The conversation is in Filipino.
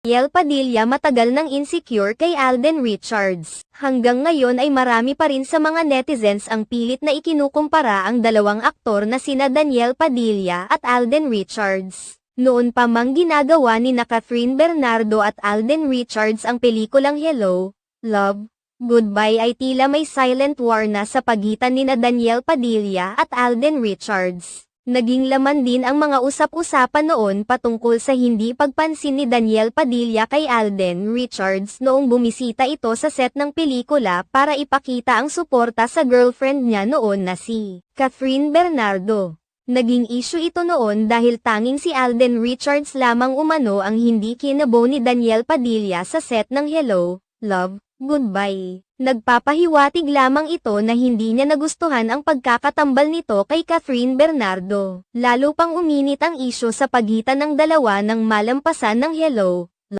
Daniel Padilla matagal nang insecure kay Alden Richards. Hanggang ngayon ay marami pa rin sa mga netizens ang pilit na ikinukumpara ang dalawang aktor na sina Daniel Padilla at Alden Richards. Noon pa mang ginagawa ni Catherine Bernardo at Alden Richards ang pelikulang Hello, Love, Goodbye ay tila may silent war na sa pagitan nina Daniel Padilla at Alden Richards. Naging laman din ang mga usap-usapan noon patungkol sa hindi pagpansin ni Daniel Padilla kay Alden Richards noong bumisita ito sa set ng pelikula para ipakita ang suporta sa girlfriend niya noon na si Catherine Bernardo. Naging issue ito noon dahil tanging si Alden Richards lamang umano ang hindi kinabo ni Daniel Padilla sa set ng Hello, Love, Goodbye. Nagpapahiwatig lamang ito na hindi niya nagustuhan ang pagkakatambal nito kay Catherine Bernardo. Lalo pang uminit ang isyu sa pagitan ng dalawa nang malampasan ng Hello,